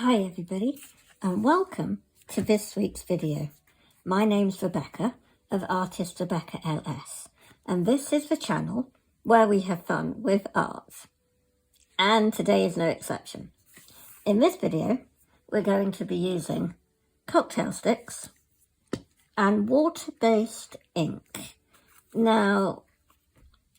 Hi everybody and welcome to this week's video. My name's Rebecca of ArtistRebeccaLS and this is the channel where we have fun with art. And today is no exception. In this video we're going to be using cocktail sticks and water-based ink. Now,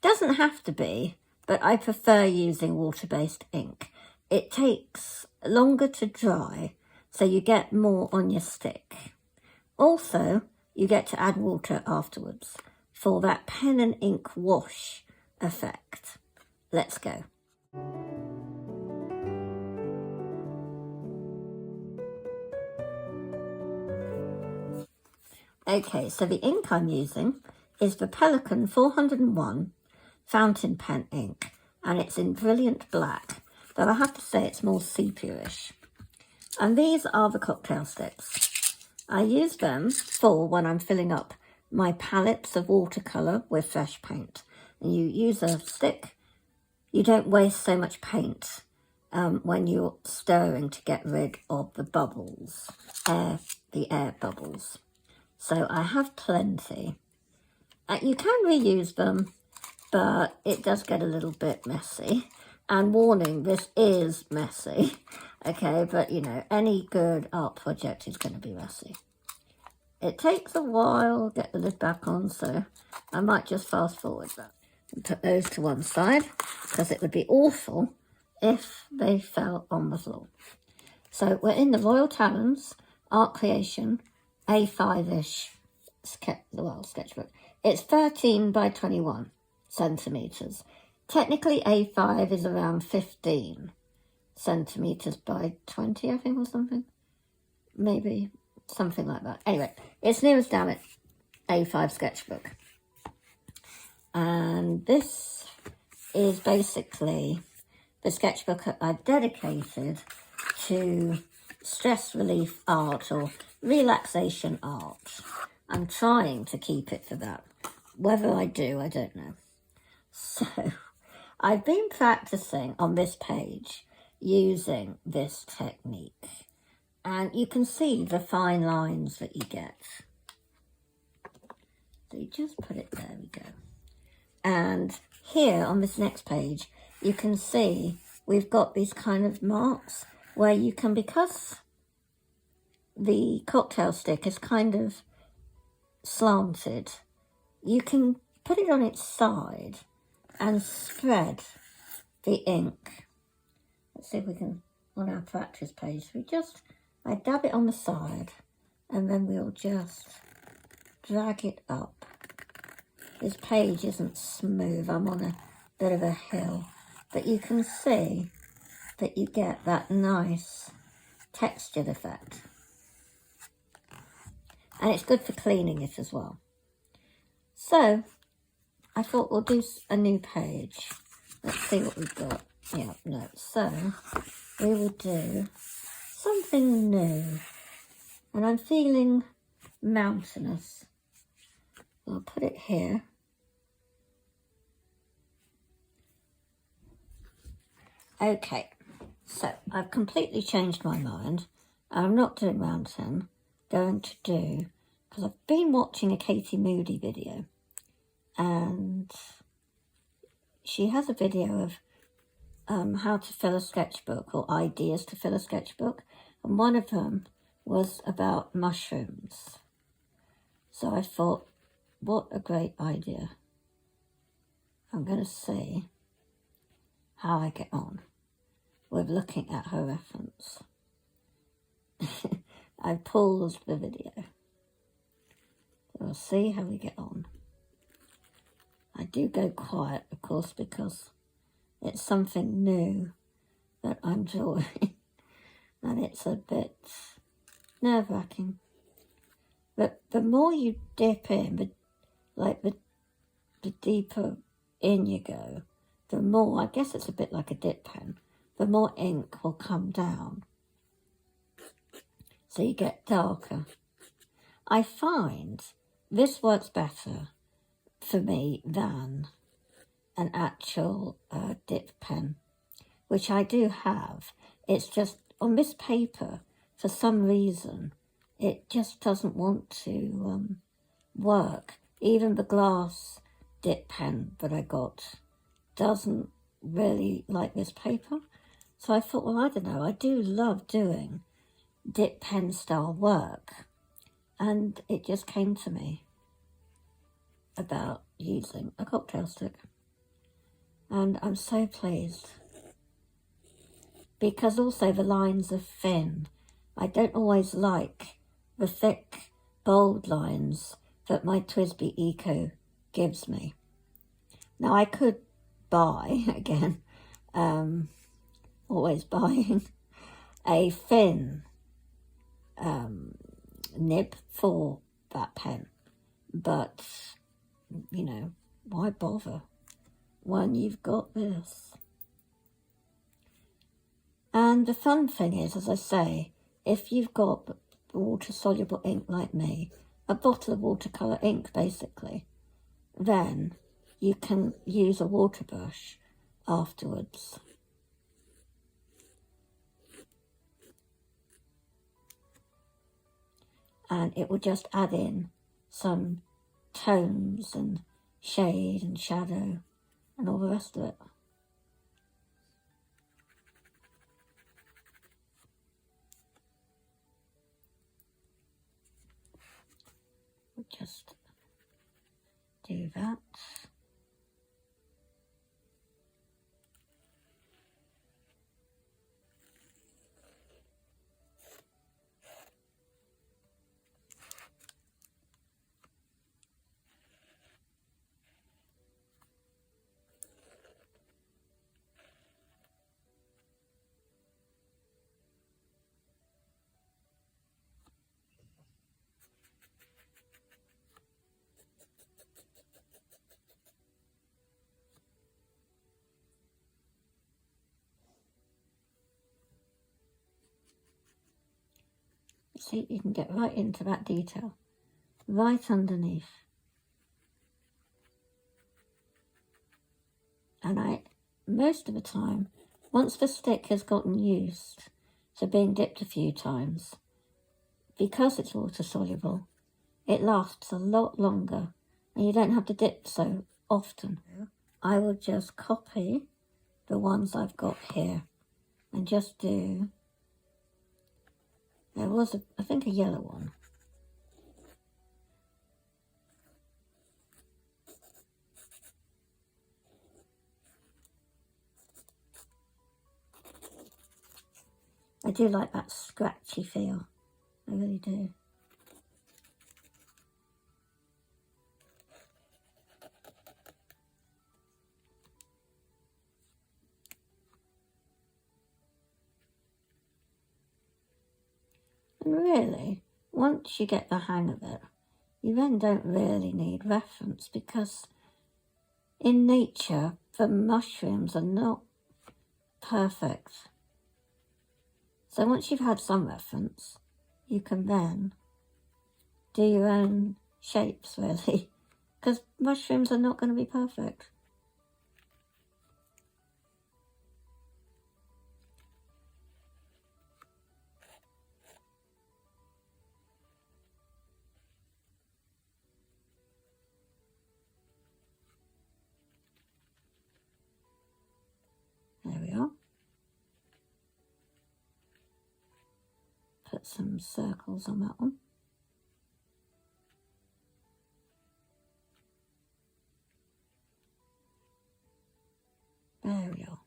doesn't have to be, but I prefer using water-based ink. It takes longer to dry, so you get more on your stick. Also, you get to add water afterwards for that pen and ink wash effect. Let's go. Okay, so the ink I'm using is the Pelikan 401 fountain pen ink, and it's in brilliant black, but I have to say it's more sepia-ish. And these are the cocktail sticks. I use them for when I'm filling up my palettes of watercolour with fresh paint. And you use a stick, you don't waste so much paint when you're stirring to get rid of the bubbles, the air bubbles. So I have plenty. You can reuse them, but it does get a little bit messy. And warning, this is messy, okay? But, you know, any good art project is going to be messy. It takes a while to get the lid back on, so I might just fast forward that. And put those to one side, because it would be awful if they fell on the floor. So we're in the Royal Talons Art Creation A5-ish sketchbook. It's 13 by 21 centimetres. Technically, A5 is around 15 centimetres by 20, I think, or something. Maybe something like that. Anyway, it's near as damn it A5 sketchbook. And this is basically the sketchbook I've dedicated to stress relief art or relaxation art. I'm trying to keep it for that. Whether I do, I don't know. So, I've been practicing on this page using this technique, and you can see the fine lines that you get. So you just put it there, we go. And here on this next page, you can see we've got these kind of marks where you can, because the cocktail stick is kind of slanted, you can put it on its side and spread the ink. Let's see if we can, on our practice page, I dab it on the side and then we'll just drag it up. This page isn't smooth, I'm on a bit of a hill, but you can see that you get that nice textured effect. And it's good for cleaning it as well. So, I thought we'll do a new page. Let's see what we've got. Yeah, no. So, we will do something new. And I'm feeling mountainous. I'll put it here. Okay, so I've completely changed my mind. I'm not doing mountain. Going to do, because I've been watching a Katie Moody video. And she has a video of how to fill a sketchbook or ideas to fill a sketchbook. And one of them was about mushrooms. So I thought, what a great idea. I'm going to see how I get on with looking at her reference. I paused the video. We'll see how we get on. I do go quiet, of course, because it's something new that I'm drawing. And it's a bit nerve-wracking. But the more you dip in, the deeper in you go, the more, I guess it's a bit like a dip pen, the more ink will come down. So you get darker. I find this works better for me than an actual dip pen, which I do have. It's just on this paper, for some reason, it just doesn't want to work. Even the glass dip pen that I got doesn't really like this paper. So I thought, well, I don't know, I do love doing dip pen style work. And it just came to me about using a cocktail stick. And I'm so pleased. Because also the lines are thin. I don't always like the thick, bold lines that my TWSBI Eco gives me. Now I could buy, again, always buying, a thin nib for that pen. But, you know, why bother when you've got this? And the fun thing is, as I say, if you've got water-soluble ink like me, a bottle of watercolour ink basically, then you can use a water brush afterwards. And it will just add in some tones and shade and shadow and all the rest of it. We'll just do that. See, you can get right into that detail, right underneath. And most of the time, once the stick has gotten used to being dipped a few times, because it's water soluble, it lasts a lot longer and you don't have to dip so often. I will just copy the ones I've got here and just do, there was, I think, a yellow one. I do like that scratchy feel, I really do. And really, once you get the hang of it, you then don't really need reference, because in nature, the mushrooms are not perfect. So once you've had some reference, you can then do your own shapes, really, because mushrooms are not going to be perfect. There we are. Put some circles on that one. There we are.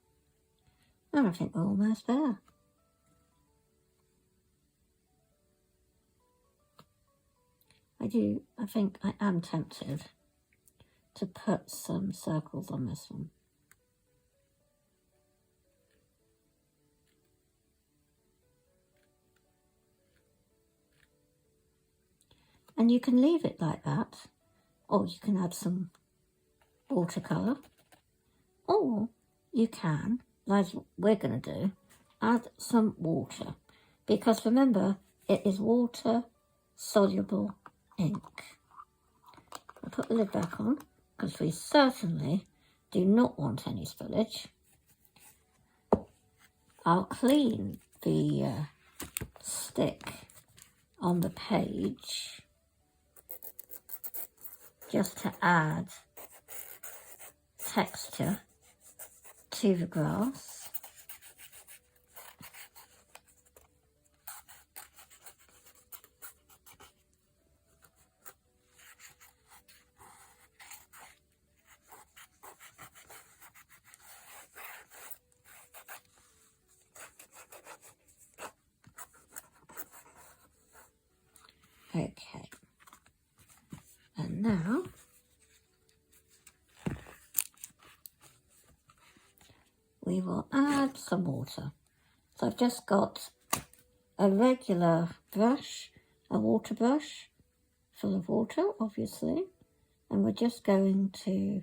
And I think we're almost there. I think I am tempted to put some circles on this one. And you can leave it like that, or you can add some watercolour, or you can, like we're going to do, add some water, because remember, it is water-soluble ink. I'll put the lid back on, because we certainly do not want any spillage. I'll clean the stick on the page just to add texture to the grass. Okay, and now we will add some water. So I've just got a regular brush, a water brush full of water, obviously, and we're just going to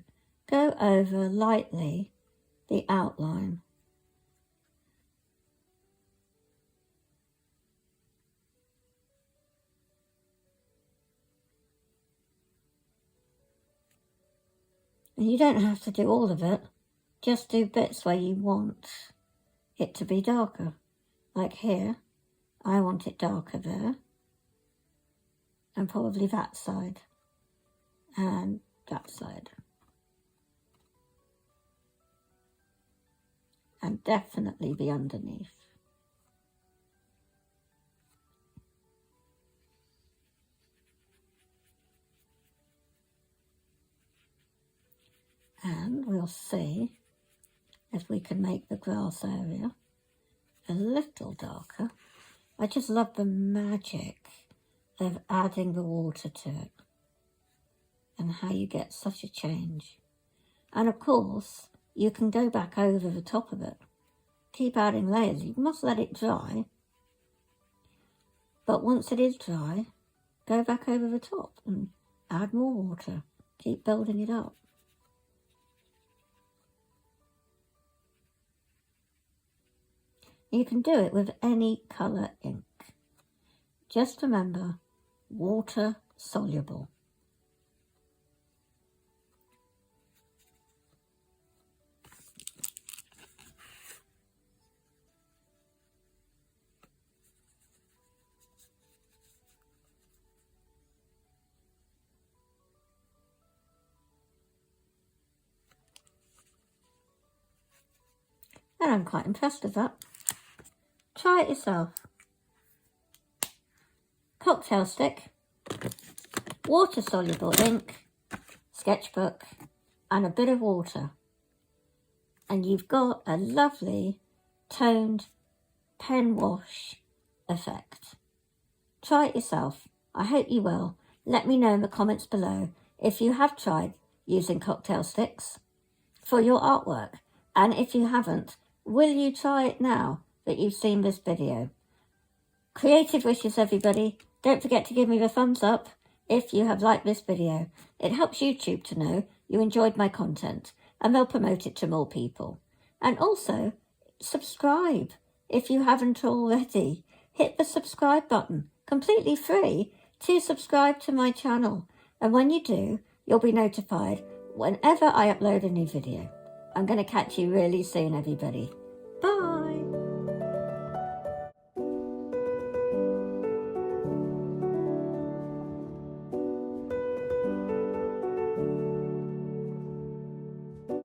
go over lightly the outline. And you don't have to do all of it, just do bits where you want it to be darker. Like here, I want it darker there, and probably that side, and that side. And definitely the underneath. And we'll see if we can make the grass area a little darker. I just love the magic of adding the water to it and how you get such a change. And of course, you can go back over the top of it. Keep adding layers. You must let it dry. But once it is dry, go back over the top and add more water. Keep building it up. You can do it with any colour ink. Just remember, water soluble. And I'm quite impressed with that. Try it yourself. Cocktail stick, water-soluble ink, sketchbook, and a bit of water. And you've got a lovely toned pen wash effect. Try it yourself. I hope you will. Let me know in the comments below if you have tried using cocktail sticks for your artwork. And if you haven't, will you try it now that you've seen this video? Creative wishes, everybody. Don't forget to give me the thumbs up if you have liked this video. It helps YouTube to know you enjoyed my content and they'll promote it to more people. And also, subscribe if you haven't already. Hit the subscribe button, completely free, to subscribe to my channel. And when you do, you'll be notified whenever I upload a new video. I'm going to catch you really soon, everybody. Bye!